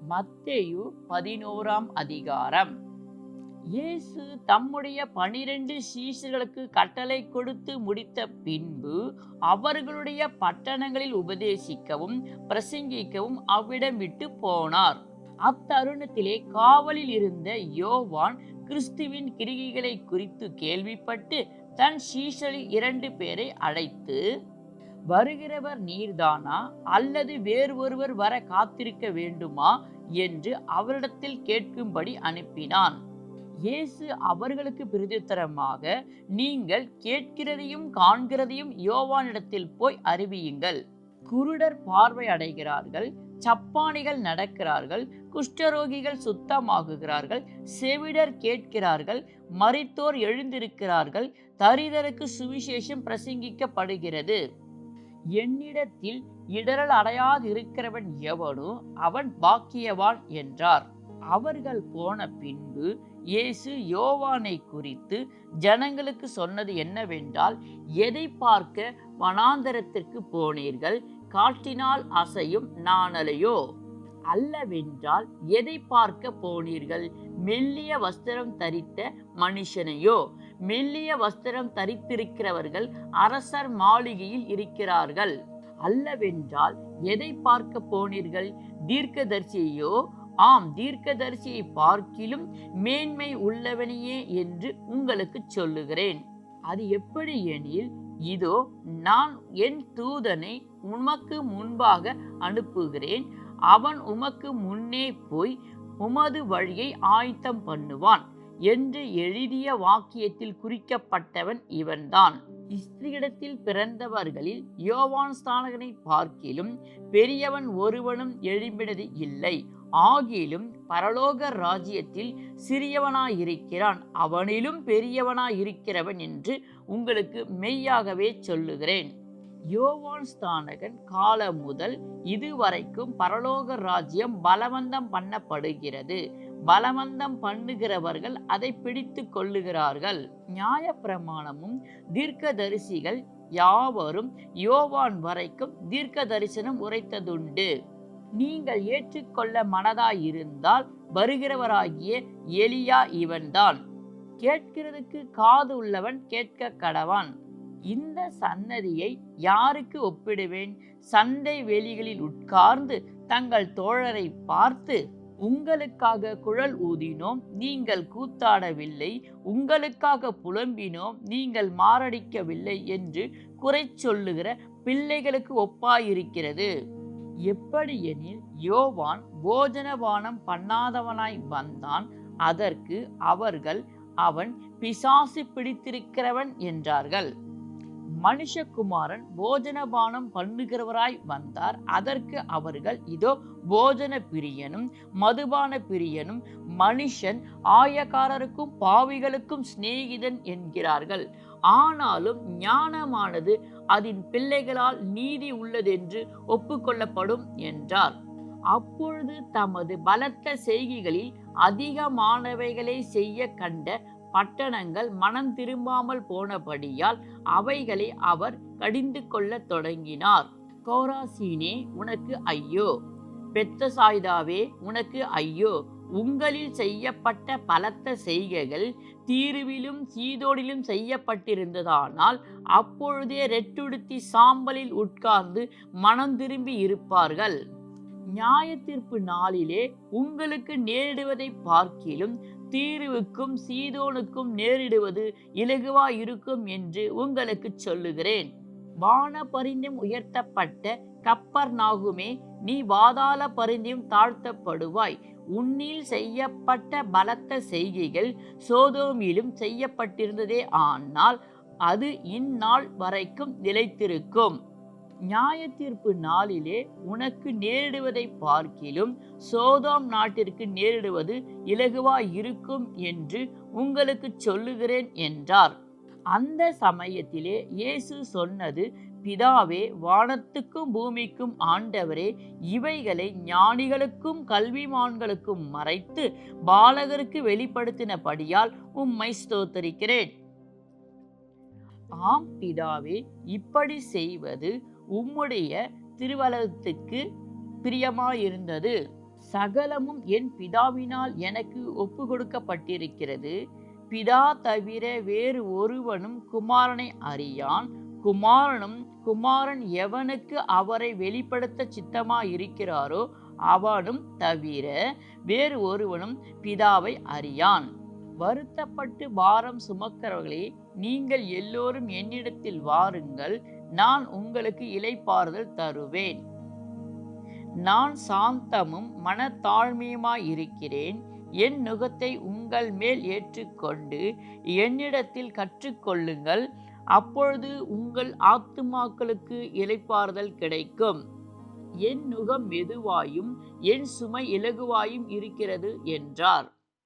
மத்தேயு 11ஆம் அதிகாரம். இயேசு தம்முடைய 12 சீஷர்களுக்கு கட்டளை கொடுத்து முடித்த பின்பு அவர்களுடைய பட்டணங்களில் உபதேசிக்கவும் பிரசங்கிக்கவும் அவ்விடம் விட்டு போனார். அத்தருணத்திலே காவலில் இருந்த யோவான் கிறிஸ்துவின் கிரிகைகளை குறித்து கேள்விப்பட்டு தன் சீஷரில் 2 பேரை அழைத்து, வருகிறவர் நீர்தானா, அல்லது வேறு ஒருவர் வர காத்திருக்க வேண்டுமா என்று அவரிடத்தில் கேட்கும்படி அனுப்பினான். இயேசு அவர்களுக்கு பிரதியுத்தரமாக, நீங்கள் கேட்கிறதையும் காண்கிறதையும் யோவானிடத்தில் போய் அறிவியுங்கள். குருடர் பார்வை அடைகிறார்கள், சப்பானிகள் நடக்கிறார்கள், குஷ்டரோகிகள் சுத்தமாகுகிறார்கள், செவிடர் கேட்கிறார்கள், மரித்தோர் எழுந்திருக்கிறார்கள், தரிதருக்கு சுவிசேஷம் பிரசங்கிக்கப்படுகிறது. என்னிடத்தில் இடரல் அடையாதிருக்கிறவன் எவனோ அவன் பாக்கியவான் என்றார். அவர்கள் போன பின்பு இயேசு யோவானை குறித்து ஜனங்களுக்கு சொன்னது என்னவென்றால், எதை பார்க்க வனாந்தரத்திற்கு போனீர்கள்? காற்றினால் அசையும் நாணலையோ? அல்லவென்றால் எதை பார்க்க போனீர்கள்? மெல்லிய வஸ்திரம் தரித்த மனுஷனையோ? மெல்லிய வஸ்திரம் தரித்திருக்கிறவர்கள் அரசர் மாளிகையில் இருக்கிறார்கள். அல்லவென்றால் எதை பார்க்க போனீர்கள்? தீர்க்கதரிசியையோ? ஆம், தீர்க்கதரிசியை பார்க்கிலும் மேன்மை உள்ளவனையே என்று உங்களுக்கு சொல்லுகிறேன். அது எப்படி எனில், இதோ நான் என் தூதனை உமக்கு முன்பாக அனுப்புகிறேன். அவன் உமக்கு முன்னே போய் உமது வழியை ஆயத்தம் பண்ணுவான் என்று எழுதிய வாக்கியத்தில் குறிக்கப்பட்டவன் இவன்தான். ஸ்திரீயிடத்தில் பிறந்தவர்களில் யோவான் ஸ்நானகனை பார்க்கிலும் பெரியவன் ஒருவனும் எழும்பினது இல்லை. ஆகிலும் பரலோக ராஜ்யத்தில் சிறியவனாயிருக்கிறான், அவனிலும் பெரியவனாயிருக்கிறவன் என்று உங்களுக்கு மெய்யாகவே சொல்லுகிறேன். யோவான் ஸ்நானகன் காலம் முதல் இதுவரைக்கும் பரலோக ராஜ்யம் பலவந்தம் பண்ணப்படுகிறது, பலவந்தம் பண்ணுகிறவர்கள் அதை பிடித்து கொள்ளுகிறார்கள். நியாயப்பிரமாணமும் தீர்க்கதரிசிகள் யாவரும் யோவான் வரைக்கும் தீர்க்க தரிசனம் உரைத்ததுண்டு. நீங்கள் ஏற்றுக்கொள்ள மனதாயிருந்தால் வருகிறவராகிய எலியா இவன்தான். கேட்கிறதுக்கு காது உள்ளவன் கேட்க கடவான். இந்த சன்னதியை யாருக்கு ஒப்பிடுவேன்? சந்தை வெளிகளில் உட்கார்ந்து தங்கள் தோழரை பார்த்து, உங்களுக்காக குழல் ஊதினோம், நீங்கள் கூத்தாடவில்லை, உங்களுக்காக புலம்பினோம், நீங்கள் மாரடிக்கவில்லை என்று குறை சொல்லுகிற பிள்ளைகளுக்கு ஒப்பாயிருக்கிறது. எப்படியெனில், யோவான் போஜனபானம் பண்ணாதவனாய் வந்தான், அதற்கு அவர்கள் அவன் பிசாசு பிடித்திருக்கிறவன் என்றார்கள். மனுஷகுமாரன் போஜனபானம் பண்ணுகிறவராய் வந்தார், அதற்கு அவர்கள் இதோ போஜன பிரியனும் மதுபான பிரியனும் மனுஷன் ஆயக்காரருக்கும் பாவிகளுக்கும் சிநேகிதன் என்கிறார்கள். ஆனாலும் ஞானமானது அதன் பிள்ளைகளால் நீதி உள்ளதென்று ஒப்புக்கொள்ளப்படும் என்றார். அப்பொழுது தமது பலத்த செய்கைகளில் அதிகமானவைகளை செய்ய கண்ட பட்டணங்கள் மனம் திரும்பாமல் போனபடியால் அவைகளை அவர் கடிந்து கொள்ள தொடங்கினார். கோராசீனே, உனக்கு ஐயோ! பெத்சாய்தாவே, உனக்கு ஐயோ! உங்களில் செய்யப்பட்ட பலத்த செய்கைகள் தீருவிலும் சீதோனிலும் செய்யப்பட்டிருந்ததானால் அப்பொழுதே ரெட்டுடுத்தி சாம்பலில் உட்கார்ந்து மனம் திரும்பி இருப்பார்கள். நியாய தீர்ப்பு நாளிலே உங்களுக்கு நேரிடுவதை பார்க்கிலும் தீருவுக்கும் சீதோனுக்கும் நேரிடுவது இலகுவாயிருக்கும் என்று உங்களுக்கு சொல்லுகிறேன். வான பரிந்தும் உயர்த்தப்பட்ட கப்பர்நாகுமே, நீ பாதாள பரிந்தும் தாழ்த்தப்படுவாய். உன்னில் செய்யப்பட்ட பலத்த செய்கைகள் சோதோமிலும் செய்யப்பட்டிருந்ததே, ஆனால் அது இந்நாள் வரைக்கும் நிலைத்திருக்கும். நியாய தீர்ப்பு நாளிலே உனக்கு நேரிடுவதை பார்க்கிலும் சோதோம் நாட்டிற்கு நேரிடுவது இலகுவாயிருக்கும் என்று உங்களுக்கு சொல்லுகிறேன் என்றார். அந்த சமயத்திலே இயேசு சொன்னது, பிதாவே, வானத்துக்கும் பூமிக்கும் ஆண்டவரே, இவைகளை ஞானிகளுக்கும் கல்விமான்களுக்கும் மறைத்து பாலகருக்கு வெளிப்படுத்தினபடியால் உம்மை ஸ்தோத்தரிக்கிறேன். ஆம் பிதாவே, இப்படி செய்வது உம்முடைய திருவலத்துக்கு பிரியமாயிருந்தது. சகலமும் என் பிதாவினால் எனக்கு ஒப்பு கொடுக்கப்பட்டிருக்கிறது. பிதா தவிர வேறு ஒருவனும் குமாரனை அறியான். குமாரன் எவனுக்கு அவரை வெளிப்படுத்த சித்தமாயிருக்கிறாரோ அவனும் தவிர வேறு ஒருவனும் பிதாவை அறியான். வருத்தப்பட்டு பாரம் சுமக்கிறவர்களே, நீங்கள் எல்லோரும் என்னிடத்தில் வாருங்கள், நான் உங்களுக்கு இளைப்பாறுதல் தருவேன். நான் சாந்தமும் மனத்தாழ்மையுமாயிருக்கிறேன். என் நுகத்தை உங்கள் மேல் ஏற்றுக்கொண்டு என்னிடத்தில் கற்றுக்கொள்ளுங்கள், அப்பொழுது உங்கள் ஆத்துமாக்களுக்கு இளைப்பாறுதல் கிடைக்கும். என் நுகம் மெதுவாயும் என் சுமை இலகுவாயும் இருக்கிறது என்றார்.